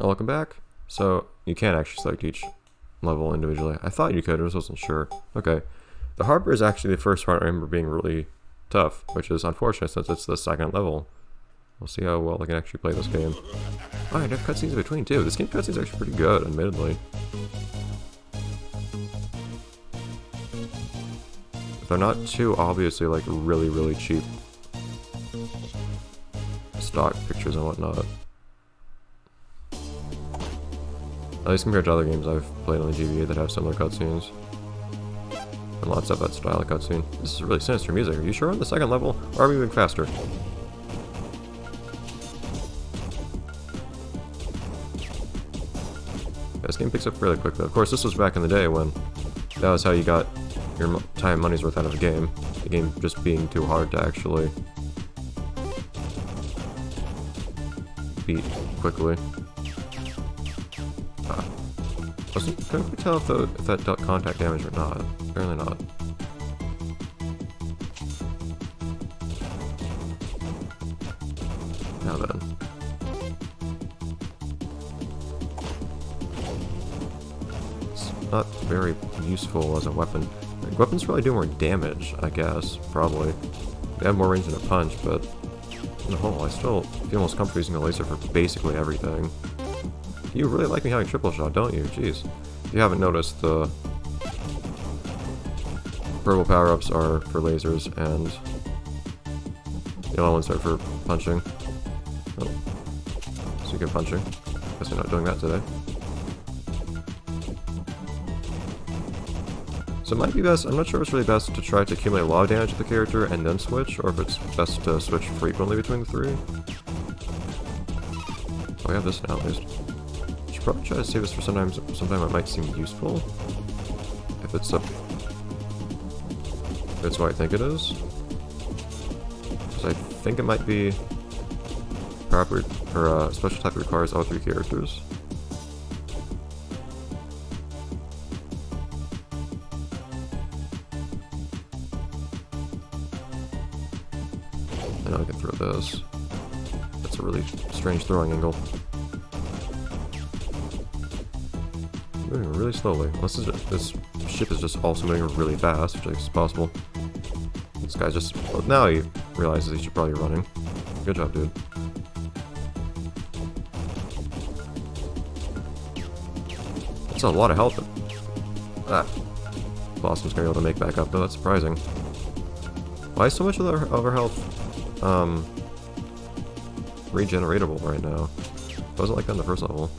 Oh, welcome back. So, you can't actually select each level individually. I thought you could, I just wasn't sure. Okay. The harbor is actually the first part I remember being really tough, which is unfortunate since it's the second level. We'll see how well I can actually play this game. Oh, I have cutscenes in between too. This game cutscenes are actually pretty good, admittedly. They're not too obviously like really cheap stock pictures and whatnot. At least compared to other games I've played on the GBA that have similar cutscenes. And lots of that style of cutscene. This is really sinister music. Are you sure on the second level? Or are we moving faster? This game picks up really quick though. Of course, this was back in the day when that was how you got your time and money's worth out of a game. The game just being too hard to actually beat quickly. Couldn't tell if that dealt contact damage or not. Apparently not. Now then. It's not very useful as a weapon. Like, weapons really do more damage, I guess. Probably. They have more range than a punch, but in a whole, I still feel most comfortable using a laser for basically everything. You really like me having triple shot, don't you? Jeez. If you haven't noticed, the purple power-ups are for lasers, and the yellow ones are for punching. Oh. So you get punching. Guess we're not doing that today. So it might be best, I'm not sure if it's really best to try to accumulate a lot of damage with the character and then switch, or if it's best to switch frequently between the three. Oh, I have this now at least. Probably try to save this for sometime it might seem useful. If it's what I think it is. Because I think it might be proper or a special type that requires all three characters. And I can throw this. That's a really strange throwing angle. Moving really slowly. Unless this ship is just also moving really fast, which I guess is possible. This guy just... Well, now he realizes he should probably be running. Good job, dude. That's a lot of health. Blossom's gonna be able to make back up, though. That's surprising. Why is so much of our health regeneratable right now? It wasn't like that in the first level.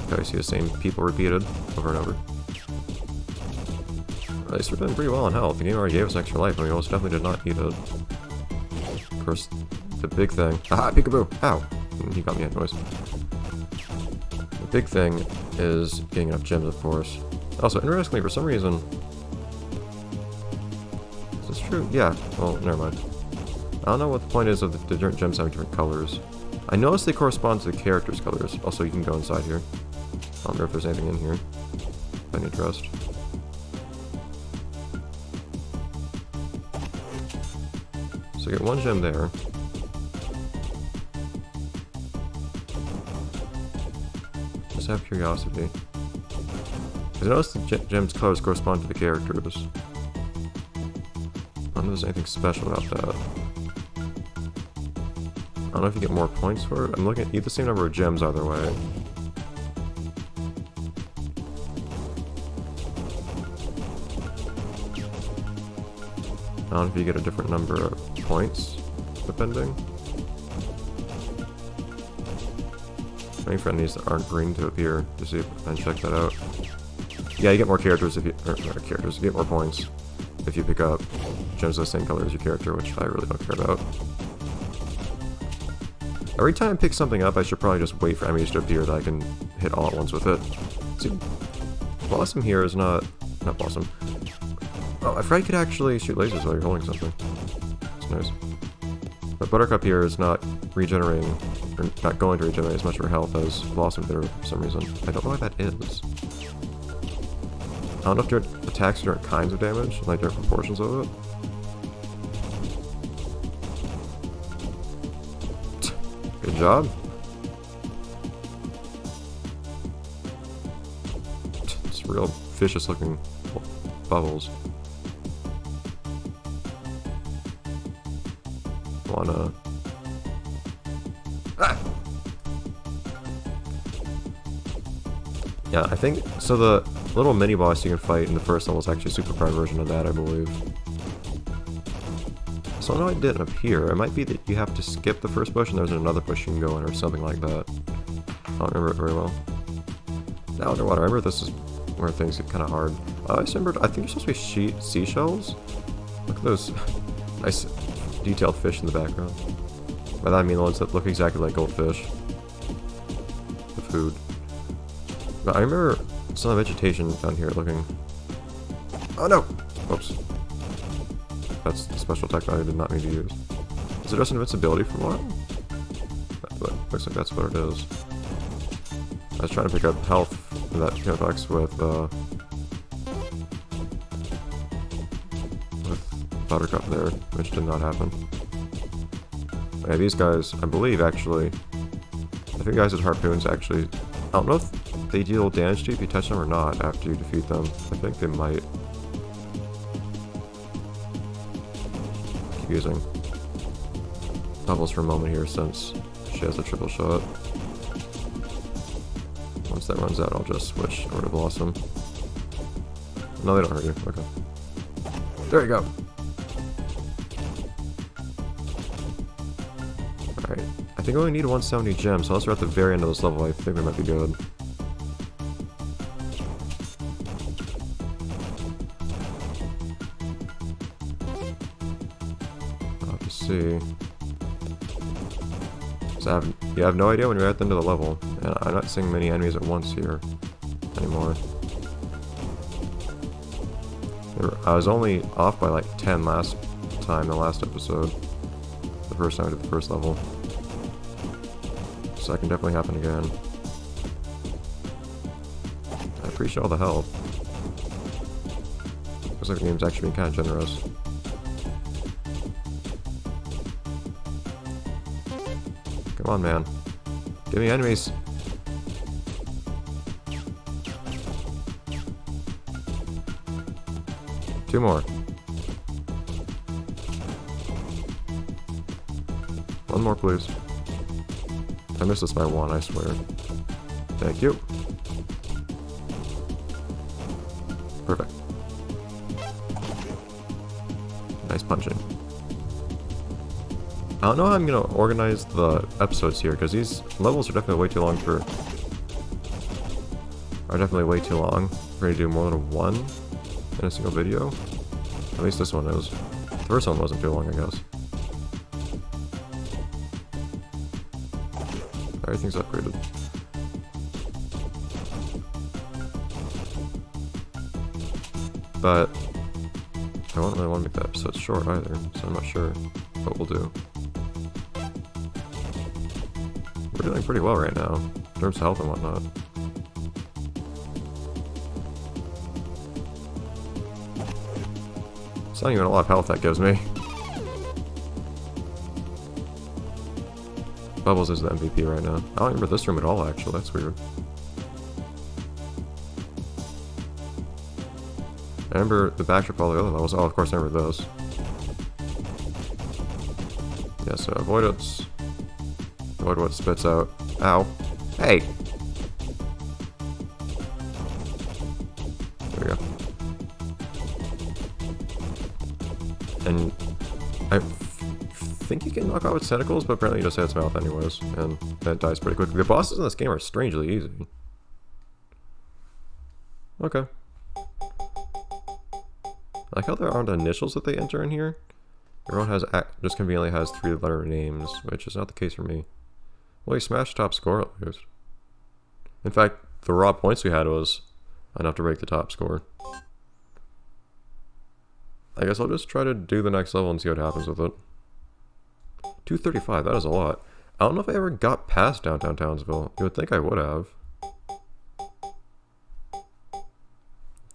I see the same people repeated over and over. At least we're doing pretty well on health. The game already gave us extra life, and we most definitely did not need it. Of course, the big thing... Aha! Peekaboo! Ow! He got me anyways. The big thing is getting enough gems, of course. Also, interestingly, for some reason... Is this true? Yeah. Well, never mind. I don't know what the point is of the different gems having different colors. I noticed they correspond to the characters' colors. Also, you can go inside here. I don't know if there's anything in here I need trust. So I get one gem there. Just have curiosity. Because I noticed the gem's colors correspond to the characters. I don't know if there's anything special about that. I don't know if you get more points for it. I'm looking at you get the same number of gems either way. I don't know if you get a different number of points, depending. Waiting for enemies that aren't green to appear to see if I can check that out. Yeah, you get more characters if you you get more points if you pick up gems of the same color as your character, which I really don't care about. Every time I pick something up, I should probably just wait for enemies to appear that I can hit all at once with it. See, Blossom here is not Blossom. Oh, I forgot you could actually shoot lasers while you're holding something. That's nice. But Buttercup here is not regenerating, or not going to regenerate as much of her health as Blossom did for some reason. I don't know why that is. don't know if different attacks do different kinds of damage, like different proportions of it. Good job. It's real vicious looking bubbles. Wanna... Ah! Yeah, I think... So the little mini-boss you can fight in the first level is actually a super powered version of that, I believe. So I know I didn't appear. It might be that you have to skip the first push and there's another push you can go in or something like that. I don't remember it very well. Now underwater, I remember this is where things get kind of hard. I remember, I think you're supposed to be seashells? Look at those nice detailed fish in the background. By that I mean the ones that look exactly like goldfish. The food. But I remember some of the vegetation down here looking... Oh no! Oops. That's the special attack I did not mean to use. Is it just invincibility for a while? But looks like that's what it is. I was trying to pick up health in that P.O.X. with Buttercup there, which did not happen. Yeah, these guys, I believe, actually... I think guys with harpoons actually... I don't know if they deal damage to you if you touch them or not after you defeat them. I think they might. Keep using Bubbles for a moment here since she has a triple shot. Once that runs out, I'll just switch over to Blossom. No, they don't hurt you. Okay. There you go. Alright. I think we only need 170 gems, so unless we're at the very end of this level, I think we might be good. I'll have to see. So you have no idea when you're at the end of the level, and I'm not seeing many enemies at once here anymore. I was only off by like 10 last time, the last episode. The first time I did the first level. So that can definitely happen again. I appreciate all the help. Looks like the game's actually being kind of generous. Come on, man. Give me enemies. Two more. One more, please. I missed this by one, I swear. Thank you. Perfect. Nice punching. I don't know how I'm gonna organize the episodes here, because these levels are definitely way too long for... are definitely way too long for me to do more than one in a single video. At least this one is. The first one wasn't too long, I guess. Everything's upgraded. But I don't really want to make the episode short either, so I'm not sure what we'll do. We're doing pretty well right now, in terms of health and whatnot. It's not even a lot of health that gives me. Bubbles is the MVP right now. I don't remember this room at all, actually. That's weird. I remember the backdrop all the other levels. Oh, of course I remember those. Yeah, so avoidance. Avoid what spits out. Ow. Hey! There we go. And I think you can knock out with tentacles, but apparently you just hit its mouth anyways, and that dies pretty quickly. The bosses in this game are strangely easy. Okay. I like how there aren't initials that they enter in here. Everyone has just conveniently has 3-letter names, which is not the case for me. Well, he smashed top score at least. In fact, the raw points we had was enough to break the top score. I guess I'll just try to do the next level and see what happens with it. 235, that is a lot. I don't know if I ever got past downtown Townsville. You would think I would have.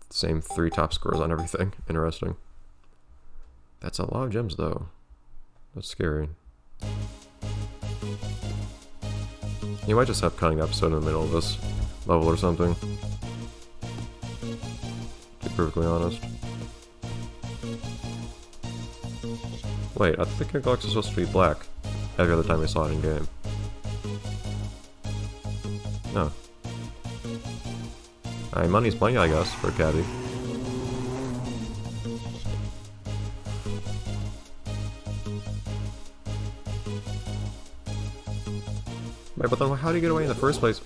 Let's Same 3 top scores on everything. Interesting. That's a lot of gems, though. That's scary. You might just have cutting the episode in the middle of this level or something. To be perfectly honest. Wait, I think King Galax is supposed to be black every other time I saw it in game. No. Alright, money's plenty, I guess, for a caddy. Wait, but then how do you get away in the first place?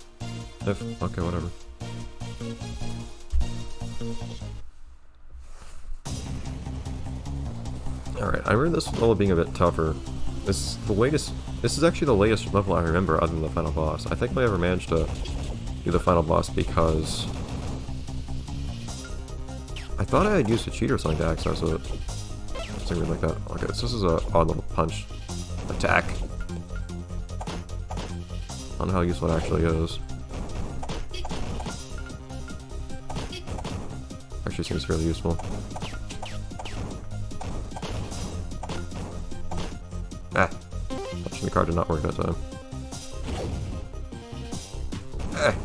If... okay, whatever. Alright, I remember this level being a bit tougher. This is actually the latest level I remember other than the final boss. I think I ever managed to do the final boss because I thought I had used a cheat or something to access it. Something like that. Okay, so this is a odd little punch attack. I don't know how useful it actually is. Actually seems fairly useful. Ah! Punching the card did not work that time. Ah!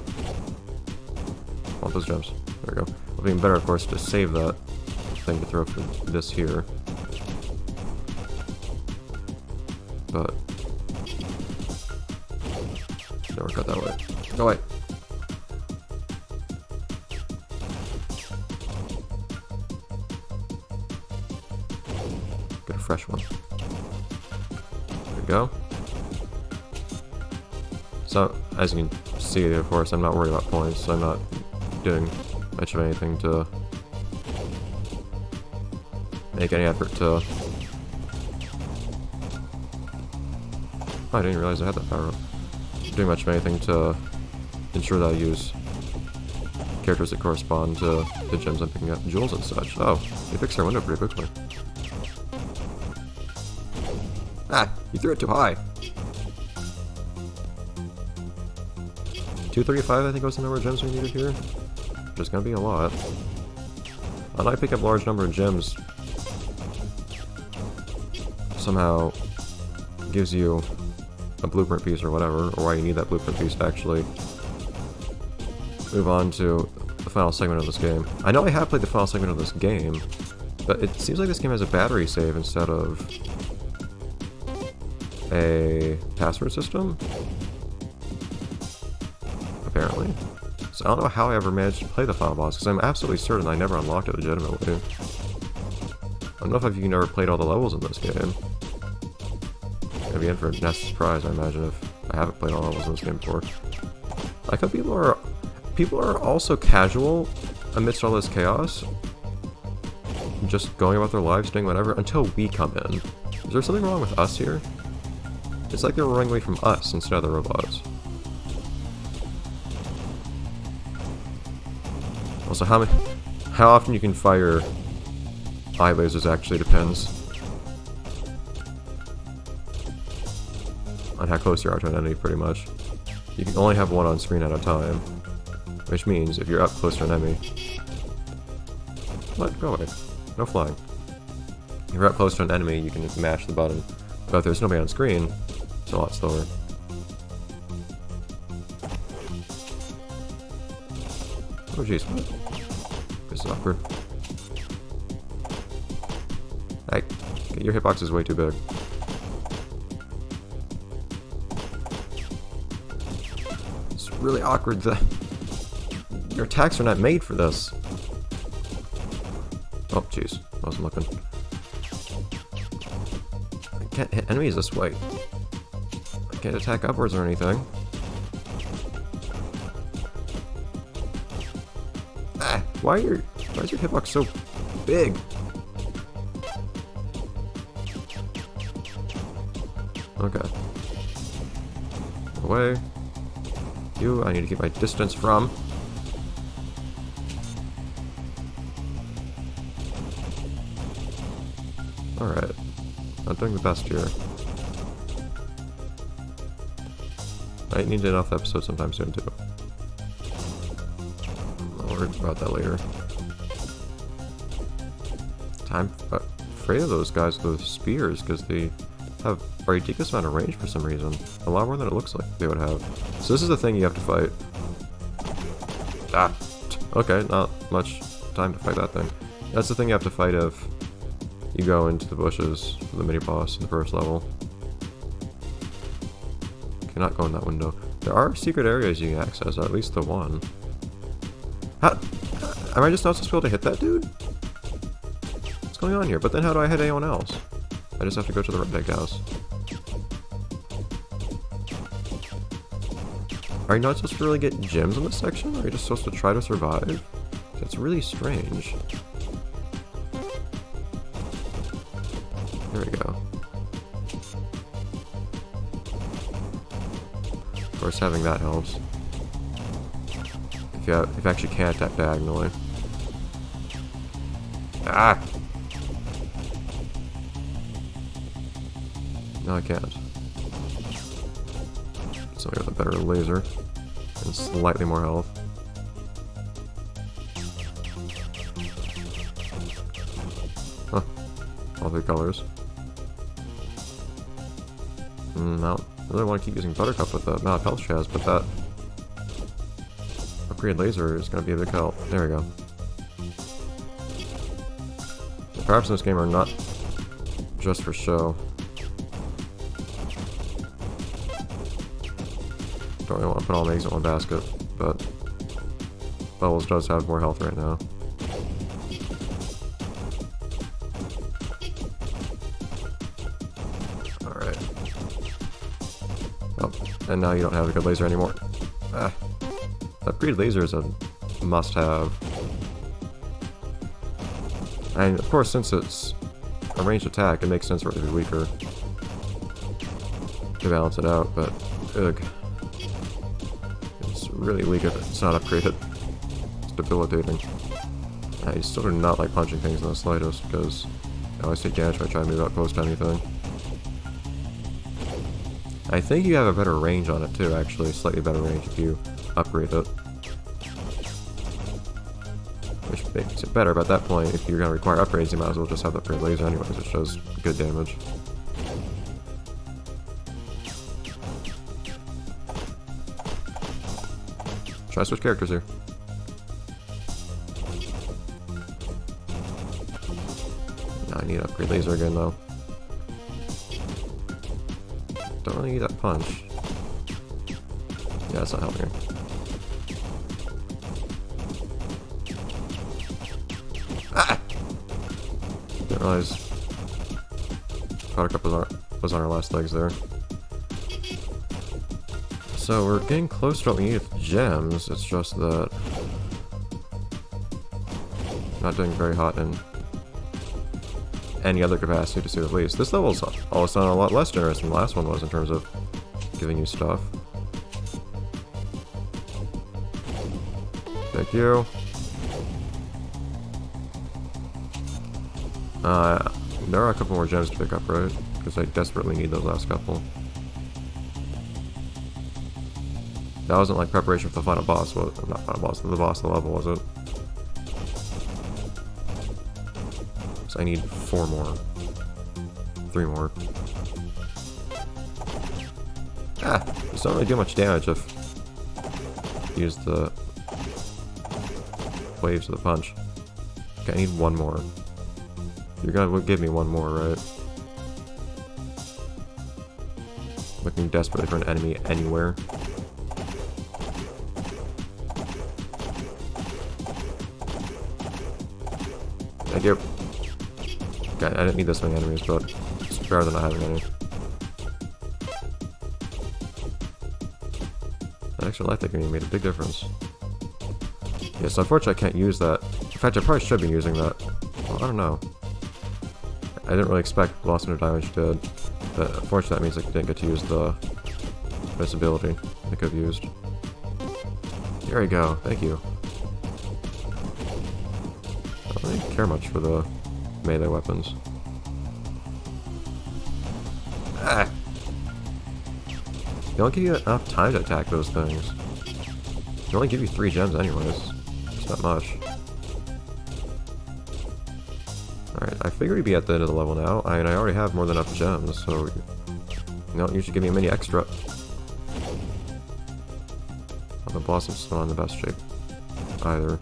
Want those gems. There we go. It'll be even better, of course, to save that thing to throw for this here. But... never cut that way. Go away! Get a fresh one. There we go. So, as you can see, of course, I'm not worried about points, so I'm not doing much of anything to make any effort to... oh, I didn't realize I had that power up. Doing much of anything to ensure that I use characters that correspond to the gems I'm picking up, jewels and such. Oh, they fixed our window pretty quickly. Ah, you threw it too high. 235, I think was the number of gems we needed here. Which is gonna be a lot. And I pick up a large number of gems somehow gives you a blueprint piece or whatever, or why you need that blueprint piece to actually move on to the final segment of this game. I know I have played the final segment of this game, but it seems like this game has a battery save instead of a password system, apparently. So I don't know how I ever managed to play the final boss, because I'm absolutely certain I never unlocked it legitimately. I don't know if you've never played all the levels in this game. I'd be in for a nasty surprise, I imagine, if I haven't played all the levels in this game before. I like how people are also casual amidst all this chaos, just going about their lives, doing whatever, until we come in. Is there something wrong with us here? It's like they're running away from us instead of the robots. Also, how often you can fire eye lasers actually depends on how close you are to an enemy, pretty much. You can only have one on screen at a time, which means if you're up close to an enemy... what? Go away. No flying. If you're up close to an enemy, you can mash the button, but if there's nobody on screen, it's a lot slower. Oh jeez, what? This is awkward. Hey, your hitbox is way too big. It's really awkward that your attacks are not made for this. Oh jeez, I wasn't looking. I can't hit enemies this way. I can't attack upwards or anything. Ah, why is your hitbox so big? Okay. Away. You, I need to keep my distance from. Alright. Not doing the best here. I need to end off the episode sometime soon too. I'll worry about that later. I'm afraid of those guys with spears because they have a ridiculous amount of range for some reason. A lot more than it looks like they would have. So this is the thing you have to fight. Ah! Okay, not much time to fight that thing. That's the thing you have to fight if you go into the bushes for the mini-boss in the first level. Cannot go in that window. There are secret areas you can access, at least the one. How? Am I just not supposed to be able to hit that dude? What's going on here? But then how do I hit anyone else? I just have to go to the red egg house. Are you not supposed to really get gems in this section? Or are you just supposed to try to survive? That's really strange. There we go. Of course, having that helps. If you actually can't attack diagonally. Ah! No, I can't. Somebody with a better laser and slightly more health. Huh. All three colors. No, I really want to keep using Buttercup with the amount of health she has, but that upgrade laser is going to be a big help. There we go. The power-ups in this game are not just for show. Don't really want to put all my eggs in one basket, but Bubbles does have more health right now. Alright. Oh, and now you don't have a good laser anymore. Ah. Upgraded laser is a must-have. And of course, since it's a ranged attack, it makes sense for it to be weaker to balance it out, but ugh. It's really weak if it's not upgraded. It's debilitating. I still do not like punching things in the slightest, because I always take damage if I try to move up close to anything. I think you have a better range on it too, actually, slightly better range if you upgrade it. Which makes it better, but at that point, if you're going to require upgrades, you might as well just have the upgrade laser anyways, which does good damage. Try to switch characters here. Now I need to upgrade laser again though. Don't really need that punch. Yeah, it's not helping her. Ah! Didn't realize Buttercup was on our last legs there. So we're getting close to what we need with gems, it's just that not doing very hot in any other capacity to say the least. This level's all of a sudden a lot less generous than the last one was in terms of giving you stuff. Thank you. There are a couple more gems to pick up, right? Because I desperately need those last couple. That wasn't like preparation for the final boss, was it? Not final boss, the boss of the level, was it? So I need 4 more. 3 more. Ah! This don't really do much damage if you use the waves of the punch. Okay, I need 1 more. You're gonna give me 1 more, right? Looking desperately for an enemy anywhere. Thank you. Okay, I didn't need this many enemies, but it's better than not having any. That extra life taking made a big difference. Yes, unfortunately I can't use that. In fact, I probably should be using that. Well, I don't know. I didn't really expect Blossom to die when she did, but unfortunately that means I didn't get to use the best ability I could have used. There we go, thank you. I don't really care much for the melee weapons. Ah! They don't give you enough time to attack those things. They only give you 3 gems anyways. It's not much. Alright, I figured he'd be at the end of the level now. I mean, I already have more than enough gems, so you don't usually give me a mini extra. Oh, the Blossom's still not in the best shape either.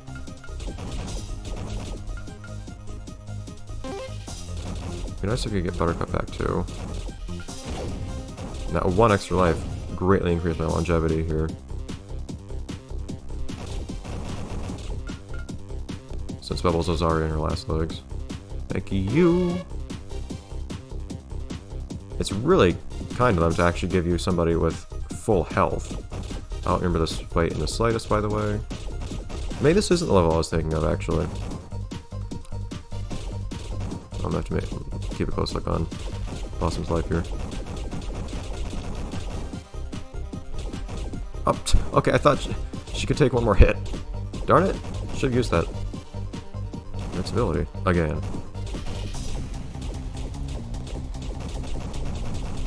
It'd be nice if you could get Buttercup back too. Now, 1 extra life greatly increased my longevity here. Since Bubbles was already in her last legs. Thank you! It's really kind of them to actually give you somebody with full health. I don't remember this fight in the slightest, by the way. Maybe this isn't the level I was thinking of, actually. I'm gonna have to keep a close look on Blossom's life here. Oh, okay, I thought she could take one more hit. Darn it! Should've used that invincibility again.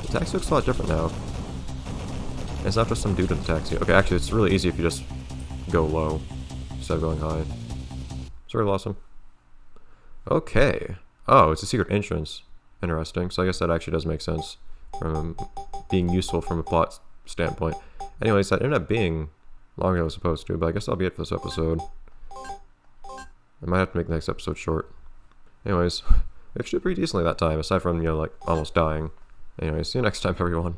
The taxi looks a lot different now. It's not just some dude in the taxi. Okay, actually, it's really easy if you just go low instead of going high. Sorry, Blossom. Okay. Oh, it's a secret entrance. Interesting. So I guess that actually does make sense from being useful from a plot standpoint. Anyways, that ended up being longer than it was supposed to, but I guess that'll be it for this episode. I might have to make the next episode short. Anyways, we actually did pretty decently that time, aside from, you know, like, almost dying. Anyways, see you next time, everyone.